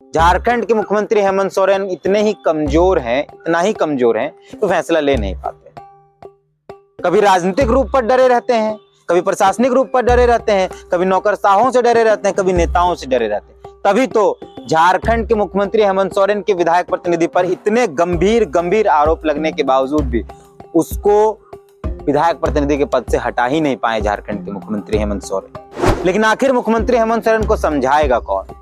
झारखंड के मुख्यमंत्री हेमंत सोरेन इतने ही कमजोर हैं, इतना ही कमजोर हैं तो फैसला ले नहीं पाते। कभी राजनीतिक रूप पर डरे रहते हैं, कभी प्रशासनिक रूप पर डरे रहते हैं, कभी नौकरशाहों से डरे रहते हैं, कभी नेताओं से डरे रहते हैं। तभी तो झारखंड के मुख्यमंत्री हेमंत सोरेन के विधायक प्रतिनिधि पर इतने गंभीर आरोप लगने के बावजूद भी उसको विधायक प्रतिनिधि के पद से हटा ही नहीं पाए झारखंड के मुख्यमंत्री हेमंत सोरेन। लेकिन आखिर मुख्यमंत्री हेमंत सोरेन को समझाएगा कौन?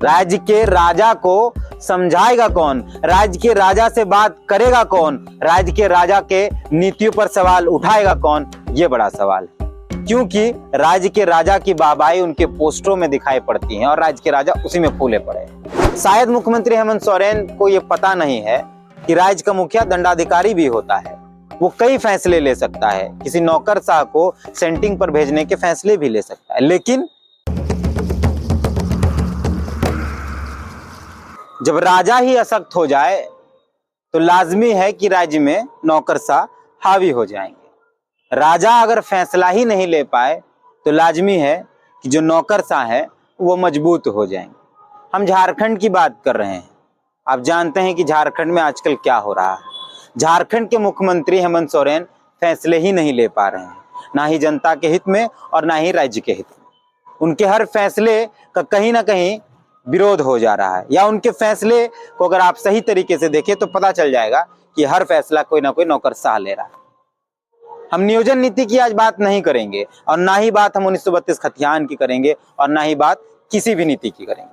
राज्य के राजा को समझाएगा कौन? राज्य के राजा से बात करेगा कौन? राज्य के राजा के नीतियों पर सवाल उठाएगा कौन? ये बड़ा सवाल है, क्योंकि राज्य के राजा की बाबाई उनके पोस्टरों में दिखाई पड़ती है और राज्य के राजा उसी में फूले पड़े हैं। शायद मुख्यमंत्री हेमंत सोरेन को यह पता नहीं है कि राज्य का मुखिया दंडाधिकारी भी होता है। वो कई फैसले ले सकता है, किसी नौकरशाह को सेंटिंग पर भेजने के फैसले भी ले सकता है, लेकिन जब राजा ही अशक्त हो जाए तो लाजमी है कि राज्य में नौकरशाह हावी हो जाएंगे। राजा अगर फैसला ही नहीं ले पाए तो लाजमी है कि जो नौकरशाह है वो मजबूत हो जाएंगे। हम झारखंड की बात कर रहे हैं। आप जानते हैं कि झारखंड में आजकल क्या हो रहा है। झारखंड के मुख्यमंत्री हेमंत सोरेन फैसले ही नहीं ले पा रहे हैं, ना ही जनता के हित में और ना ही राज्य के हित में। उनके हर फैसले का कहीं ना कहीं विरोध हो जा रहा है, या उनके फैसले को अगर आप सही तरीके से देखें तो पता चल जाएगा कि हर फैसला कोई ना कोई नौकरशाह ले रहा है। हम नियोजन नीति की आज बात नहीं करेंगे और ना ही बात हम 1932 खतियान की करेंगे और ना ही बात किसी भी नीति की करेंगे।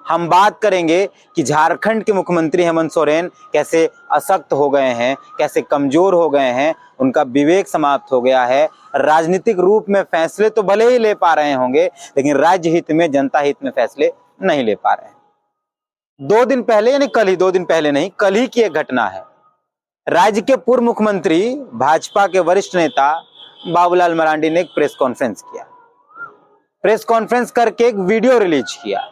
हम बात करेंगे कि झारखंड के मुख्यमंत्री हेमंत सोरेन कैसे अशक्त हो गए हैं, कैसे कमजोर हो गए हैं, उनका विवेक समाप्त हो गया है। राजनीतिक रूप में फैसले तो भले ही ले पा रहे होंगे, लेकिन राज्य हित में, जनता हित में फैसले नहीं ले पा रहे हैं। 2 दिन पहले, यानी कल ही, 2 दिन पहले नहीं, कल ही की एक घटना है। राज्य के पूर्व मुख्यमंत्री, भाजपा के वरिष्ठ नेता बाबूलाल मरांडी ने एक प्रेस कॉन्फ्रेंस किया। प्रेस कॉन्फ्रेंस करके एक वीडियो रिलीज किया।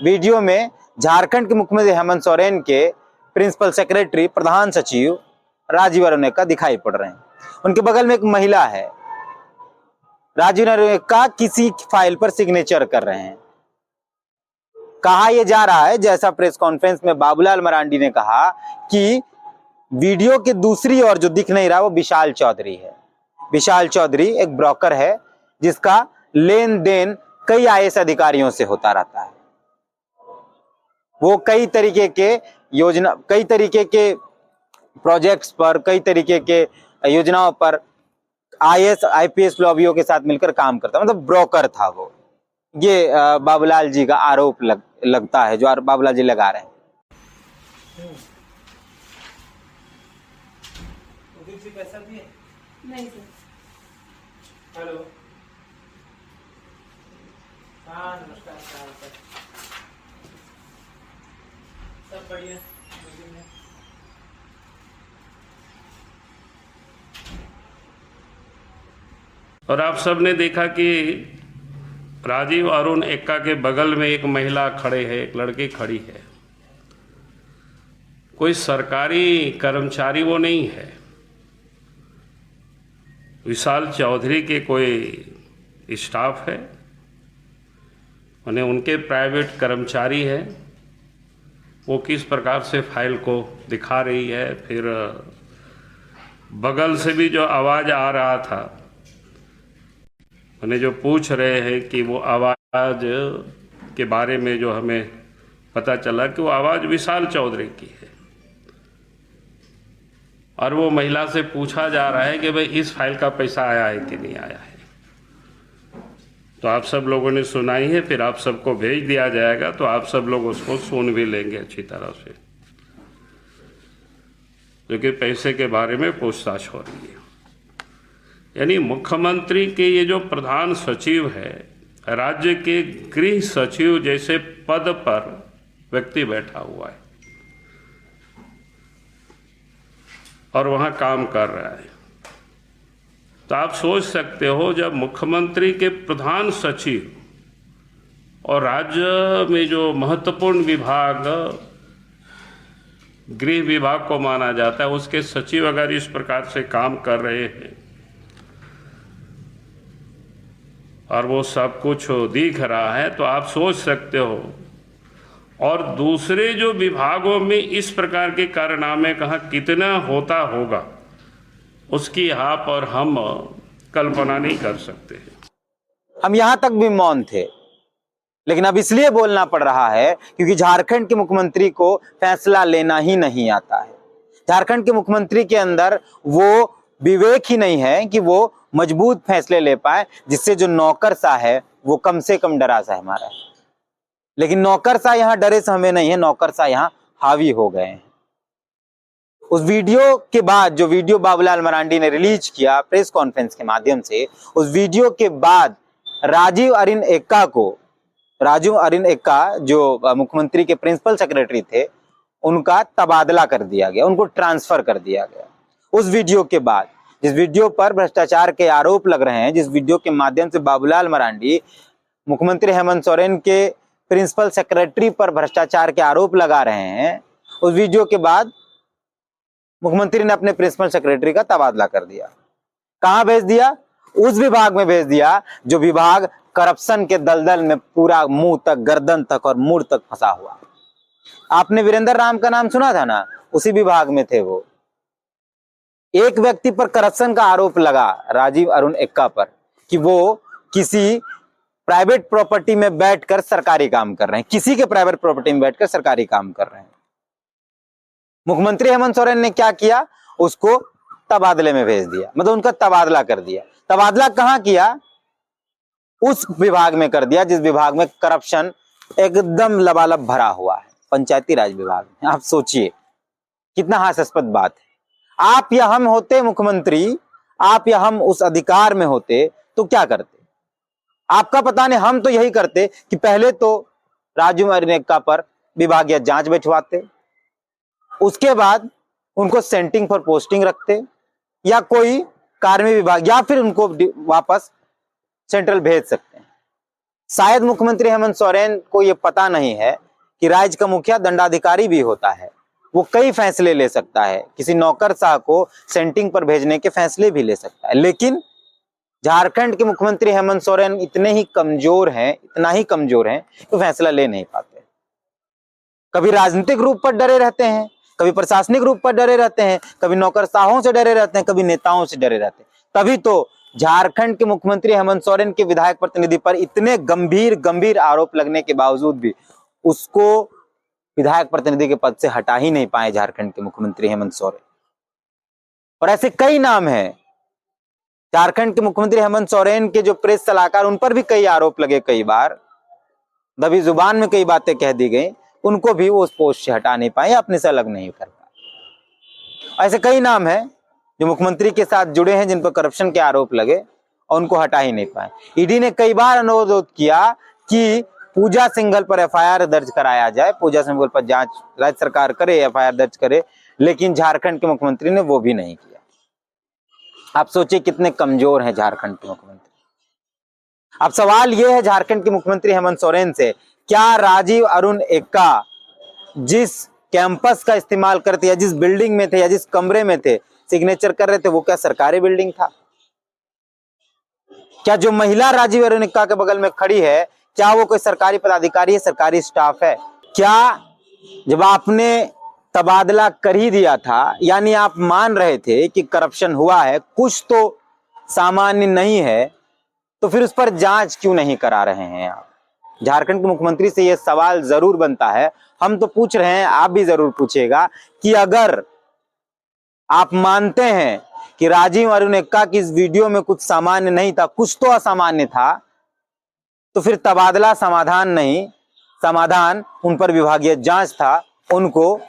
वीडियो में झारखंड के मुख्यमंत्री हेमंत सोरेन के प्रिंसिपल सेक्रेटरी, प्रधान सचिव राजीव अरुणेका दिखाई पड़ रहे हैं। उनके बगल में एक महिला है, राजीव अरुणेका किसी फाइल पर सिग्नेचर कर रहे हैं। कहा यह जा रहा है, जैसा प्रेस कॉन्फ्रेंस में बाबूलाल मरांडी ने कहा, कि वीडियो के दूसरी ओर जो दिख नहीं रहा वो विशाल चौधरी है। विशाल चौधरी एक ब्रोकर है जिसका लेन देन कई आईएएस अधिकारियों से होता रहता है। वो कई तरीके के प्रोजेक्ट्स पर, कई तरीके के योजनाओं पर आईएएस आईपीएस लॉबियों के साथ मिलकर काम करता, मतलब ब्रोकर था वो। ये बाबूलाल जी का आरोप लगता है, जो बाबूलाल जी लगा रहे हैं। पैसा दिए? नहीं सर। हेलो, हाँ नमस्कार, सब बढ़िया। और आप सब ने देखा कि राजीव अरुणेका के बगल में एक महिला खड़े है, एक लड़की खड़ी है। कोई सरकारी कर्मचारी वो नहीं है, विशाल चौधरी के कोई स्टाफ है, उनके प्राइवेट कर्मचारी है। वो किस प्रकार से फाइल को दिखा रही है, फिर बगल से भी जो आवाज़ आ रहा था, उन्हें जो पूछ रहे हैं कि वो आवाज़ के बारे में जो हमें पता चला कि वो आवाज़ विशाल चौधरी की है। और वो महिला से पूछा जा रहा है कि भाई इस फाइल का पैसा आया है कि नहीं आया है। तो आप सब लोगों ने सुना ही है, फिर आप सबको भेज दिया जाएगा, तो आप सब लोग उसको सुन भी लेंगे अच्छी तरह से, क्योंकि पैसे के बारे में पूछताछ हो रही है। यानी मुख्यमंत्री के ये जो प्रधान सचिव है, राज्य के गृह सचिव जैसे पद पर व्यक्ति बैठा हुआ है और वहाँ काम कर रहा है। तो आप सोच सकते हो, जब मुख्यमंत्री के प्रधान सचिव और राज्य में जो महत्वपूर्ण विभाग गृह विभाग को माना जाता है, उसके सचिव अगर इस प्रकार से काम कर रहे हैं और वो सब कुछ दिख रहा है, तो आप सोच सकते हो और दूसरे जो विभागों में इस प्रकार के कारनामे कहाँ कितना होता होगा, उसकी आप और हम कल्पना नहीं कर सकते। हम यहां तक भी मौन थे, लेकिन अब इसलिए बोलना पड़ रहा है क्योंकि झारखंड के मुख्यमंत्री को फैसला लेना ही नहीं आता है। झारखंड के मुख्यमंत्री के अंदर वो विवेक ही नहीं है कि वो मजबूत फैसले ले पाए, जिससे जो नौकरशाह है वो कम से कम डरा सा हमारा है। लेकिन नौकरशाह यहाँ डरे से हमें नहीं है, नौकरशाह यहाँ हावी हो गए हैं। उस वीडियो के बाद, जो वीडियो बाबूलाल मरांडी ने रिलीज किया प्रेस कॉन्फ्रेंस के माध्यम से, उस वीडियो के बाद राजीव अरिन एक्का जो मुख्यमंत्री के प्रिंसिपल सेक्रेटरी थे, उनका तबादला कर दिया गया, उनको ट्रांसफर कर दिया गया। उस वीडियो के बाद, जिस वीडियो पर भ्रष्टाचार के आरोप लग रहे हैं, जिस वीडियो के माध्यम से बाबूलाल मरांडी मुख्यमंत्री हेमंत सोरेन के प्रिंसिपल सेक्रेटरी पर भ्रष्टाचार के आरोप लगा रहे हैं, उस वीडियो के बाद मुख्यमंत्री ने अपने प्रिंसिपल सेक्रेटरी का तबादला कर दिया। कहां भेज दिया? उस विभाग में भेज दिया जो विभाग करप्शन के दलदल में पूरा मुंह तक, गर्दन तक और मुड़ तक फंसा हुआ। आपने वीरेंद्र राम का नाम सुना था ना, उसी विभाग में थे वो। एक व्यक्ति पर करप्शन का आरोप लगा, राजीव अरुण एक्का पर, कि वो किसी प्राइवेट प्रॉपर्टी में बैठकर सरकारी काम कर रहे हैं, किसी के प्राइवेट प्रॉपर्टी में बैठकर सरकारी काम कर रहे हैं। मुख्यमंत्री हेमंत सोरेन ने क्या किया? उसको तबादले में भेज दिया, मतलब उनका तबादला कर दिया। तबादला कहां किया? उस विभाग में कर दिया जिस विभाग में करप्शन एकदम लबालब भरा हुआ है, पंचायती राज विभाग में। आप सोचिए कितना हास्यास्पद बात है। आप या हम होते मुख्यमंत्री, आप या हम उस अधिकार में होते तो क्या करते? आपका पता नहीं, हम तो यही करते कि पहले तो राजीव अरिन एक्का पर विभागीय जांच बैठवाते, उसके बाद उनको सेंटिंग पर पोस्टिंग रखते, या कोई कार्मिक विभाग, या फिर उनको वापस सेंट्रल भेज सकते हैं। शायद मुख्यमंत्री हेमंत सोरेन को यह पता नहीं है कि राज्य का मुखिया दंडाधिकारी भी होता है, वो कई फैसले ले सकता है, किसी नौकरशाह को सेंटिंग पर भेजने के फैसले भी ले सकता है। लेकिन झारखंड के मुख्यमंत्री हेमंत सोरेन इतने ही कमजोर हैं, इतना ही कमजोर हैं कि फैसला ले नहीं पाते। कभी राजनीतिक रूप पर डरे रहते हैं, कभी प्रशासनिक रूप पर डरे रहते हैं, कभी नौकरशाहों से डरे रहते हैं, कभी नेताओं से डरे रहते हैं। तभी तो झारखंड के मुख्यमंत्री हेमंत सोरेन के विधायक प्रतिनिधि पर इतने गंभीर आरोप लगने के बावजूद भी उसको विधायक प्रतिनिधि के पद से हटा ही नहीं पाए झारखंड के मुख्यमंत्री हेमंत सोरेन। और ऐसे कई नाम हैं। झारखंड के मुख्यमंत्री हेमंत सोरेन के जो प्रेस सलाहकार, उन पर भी कई आरोप लगे, कई बार दबी जुबान में कई बातें कह दी गई, उनको भी वो उस पोस्ट से हटा नहीं पाए, अपने से अलग नहीं कर पाए। ऐसे कई नाम हैं जो मुख्यमंत्री के साथ जुड़े हैं, जिन पर करप्शन के आरोप लगे और उनको हटा ही नहीं पाए। ईडी ने कई बार अनुरोध किया कि पूजा सिंघल पर एफआईआर दर्ज कराया जाए, पूजा सिंघल पर जांच राज्य सरकार करे, एफआईआर दर्ज करे, लेकिन झारखंड के मुख्यमंत्री ने वो भी नहीं किया। आप सोचिए कितने कमजोर हैं झारखंड के मुख्यमंत्री। अब सवाल यह है झारखंड के मुख्यमंत्री हेमंत सोरेन से, क्या राजीव अरुण एक्का जिस कैंपस का इस्तेमाल करते या जिस बिल्डिंग में थे या जिस कमरे में थे सिग्नेचर कर रहे थे, वो क्या सरकारी बिल्डिंग था? क्या जो महिला राजीव अरुण एक्का के बगल में खड़ी है, क्या वो कोई सरकारी पदाधिकारी है, सरकारी स्टाफ है? क्या जब आपने तबादला कर ही दिया था, यानी आप मान रहे थे कि करप्शन हुआ है, कुछ तो सामान्य नहीं है, तो फिर उस पर जांच क्यों नहीं करा रहे हैं आप? झारखंड के मुख्यमंत्री से यह सवाल जरूर बनता है, हम तो पूछ रहे हैं, आप भी जरूर पूछिएगा कि अगर आप मानते हैं कि राजीव अरुण एक्का की इस वीडियो में कुछ सामान्य नहीं था, कुछ तो असामान्य था, तो फिर तबादला समाधान नहीं, समाधान उन पर विभागीय जांच था, उनको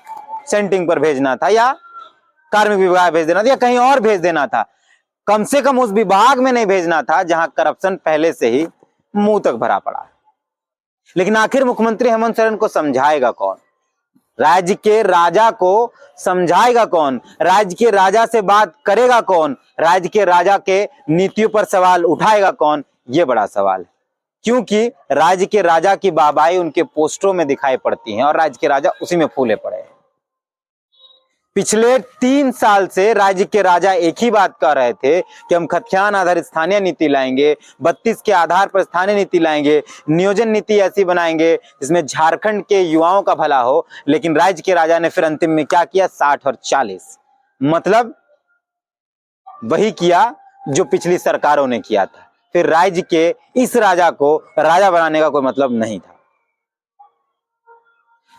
सेंटिंग पर भेजना था या कार्मिक विभाग भेज देना था या कहीं और भेज देना था। कम से कम उस विभाग में नहीं भेजना था जहां करप्शन पहले से ही मुंह तक भरा पड़ा है। लेकिन आखिर मुख्यमंत्री हेमंत सोरेन को समझाएगा कौन? राज्य के राजा को समझाएगा कौन? राज्य के राजा से बात करेगा कौन? राज्य के राजा के नीतियों पर सवाल उठाएगा कौन? ये बड़ा सवाल है, क्योंकि राज्य के राजा की वाहवाही उनके पोस्टरों में दिखाई पड़ती है और राज्य के राजा उसी में फूले पड़े हैं। पिछले 3 साल से राज्य के राजा एक ही बात कह रहे थे कि हम खतियान आधारित स्थानीय नीति लाएंगे, 32 के आधार पर स्थानीय नीति लाएंगे, नियोजन नीति ऐसी बनाएंगे जिसमें झारखंड के युवाओं का भला हो। लेकिन राज्य के राजा ने फिर अंतिम में क्या किया? 60 और 40, मतलब वही किया जो पिछली सरकारों ने किया था। फिर राज्य के इस राजा को राजा बनाने का कोई मतलब नहीं था।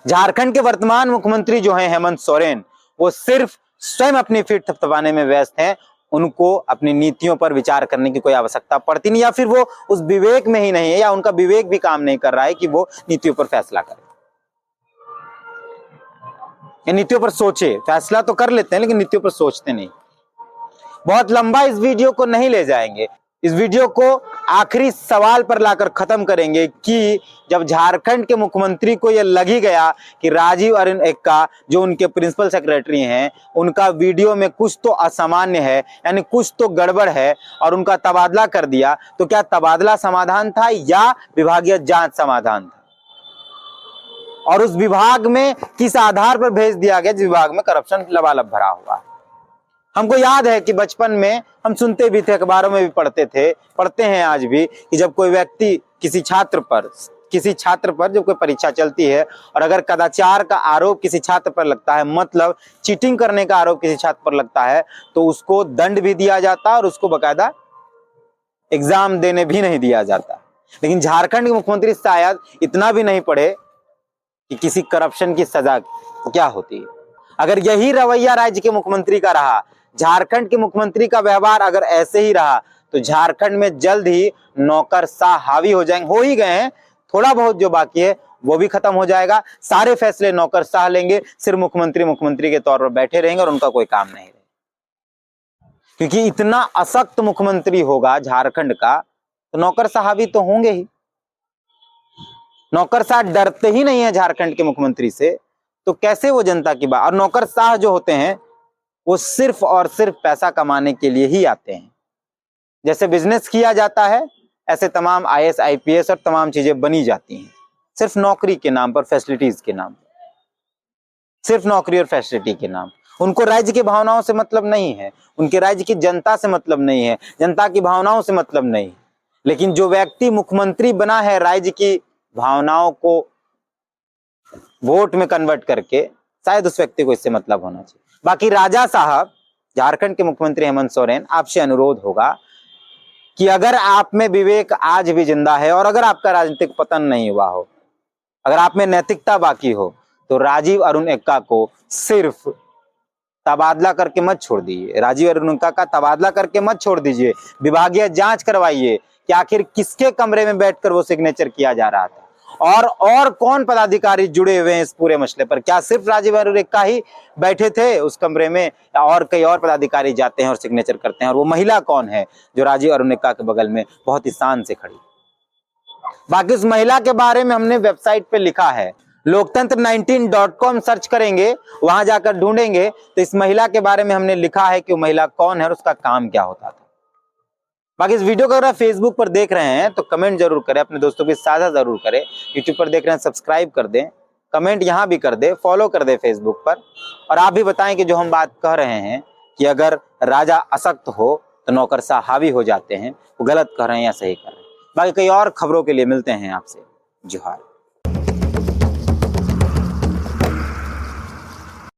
झारखंड के वर्तमान मुख्यमंत्री जो हैं हेमंत सोरेन, वो सिर्फ स्वयं अपनी पीठ थपथपाने में व्यस्त हैं। उनको अपनी नीतियों पर विचार करने की कोई आवश्यकता पड़ती नहीं, या फिर वो उस विवेक में ही नहीं है, या उनका विवेक भी काम नहीं कर रहा है कि वो नीतियों पर फैसला करें, नीतियों पर सोचे। फैसला तो कर लेते हैं लेकिन नीतियों पर सोचते नहीं। बहुत लंबा इस वीडियो को नहीं ले जाएंगे। इस वीडियो को आखिरी सवाल पर लाकर खत्म करेंगे कि जब झारखंड के मुख्यमंत्री को यह लग ही गया कि राजीव अरुण एक्का जो उनके प्रिंसिपल सेक्रेटरी हैं, उनका वीडियो में कुछ तो असामान्य है, यानी कुछ तो गड़बड़ है, और उनका तबादला कर दिया, तो क्या तबादला समाधान था या विभागीय जांच समाधान था? और उस विभाग में किस आधार पर भेज दिया गया जिस विभाग में करप्शन लबालब भरा हुआ है? हमको याद है कि बचपन में हम सुनते भी थे, अखबारों में भी पढ़ते हैं आज भी, कि जब कोई व्यक्ति किसी छात्र पर जब कोई परीक्षा चलती है और अगर कदाचार का आरोप किसी छात्र पर लगता है, मतलब चीटिंग करने का आरोप किसी छात्र पर लगता है, तो उसको दंड भी दिया जाता है और उसको बकायदा एग्जाम देने भी नहीं दिया जाता। लेकिन झारखंड के मुख्यमंत्री शायद इतना भी नहीं पढ़े कि किसी करप्शन की सजा क्या होती है। अगर यही रवैया राज्य के मुख्यमंत्री का रहा, झारखंड के मुख्यमंत्री का व्यवहार अगर ऐसे ही रहा, तो झारखंड में जल्द ही नौकरशाह हावी हो जाएंगे। हो ही गए हैं, थोड़ा बहुत जो बाकी है वो भी खत्म हो जाएगा। सारे फैसले नौकरशाह लेंगे, सिर्फ मुख्यमंत्री के तौर पर बैठे रहेंगे और उनका कोई काम नहीं रहेगा। क्योंकि इतना अशक्त मुख्यमंत्री होगा झारखंड का, तो नौकरशाह हावी तो होंगे ही। नौकरशाह डरते ही नहीं है झारखंड के मुख्यमंत्री से, तो कैसे वो जनता की बात। और नौकरशाह जो होते हैं वो सिर्फ और सिर्फ पैसा कमाने के लिए ही आते हैं। जैसे बिजनेस किया जाता है, ऐसे तमाम IAS IPS और तमाम चीजें बनी जाती हैं, सिर्फ नौकरी के नाम पर, फैसिलिटीज के नाम पर, सिर्फ नौकरी और फैसिलिटी के नाम। उनको राज्य की भावनाओं से मतलब नहीं है, उनके राज्य की जनता से मतलब नहीं है, जनता की भावनाओं से मतलब नहीं। लेकिन जो व्यक्ति मुख्यमंत्री बना है राज्य की भावनाओं को वोट में कन्वर्ट करके, शायद उस व्यक्ति को इससे मतलब होना चाहिए। बाकी राजा साहब, झारखंड के मुख्यमंत्री हेमंत सोरेन, आपसे अनुरोध होगा कि अगर आप में विवेक आज भी जिंदा है और अगर आपका राजनीतिक पतन नहीं हुआ हो, अगर आप में नैतिकता बाकी हो, तो राजीव अरुण एक्का को सिर्फ तबादला करके मत छोड़ दीजिए। राजीव अरुण एक्का का तबादला करके मत छोड़ दीजिए। विभागीय जांच करवाइए कि आखिर किसके कमरे में बैठकर वो सिग्नेचर किया जा रहा था, और कौन पदाधिकारी जुड़े हुए हैं इस पूरे मसले पर। क्या सिर्फ राजीव अरुण एक्का ही बैठे थे उस कमरे में, या और कई और पदाधिकारी जाते हैं और सिग्नेचर करते हैं? और वो महिला कौन है जो राजीव अरुण एक्का के बगल में बहुत ही शान से खड़ी? बाकी उस महिला के बारे में हमने वेबसाइट पे लिखा है, लोकतंत्र19.com सर्च करेंगे, वहां जाकर ढूंढेंगे तो इस महिला के बारे में हमने लिखा है कि वो महिला कौन है और उसका काम क्या होता था। बाकी इस वीडियो को अगर आप फेसबुक पर देख रहे हैं तो कमेंट जरूर करें, अपने दोस्तों के साझा जरूर करें। यूट्यूब पर देख रहे हैं सब्सक्राइब कर दें, कमेंट यहाँ भी कर दें, फॉलो कर दें फेसबुक पर। और आप भी बताएं कि जो हम बात कह रहे हैं कि अगर राजा अशक्त हो तो नौकरशाह हावी हो जाते हैं, वो गलत कह रहे हैं या सही कह रहे हैं। बाकी कई और खबरों के लिए मिलते हैं आपसे। जोहार।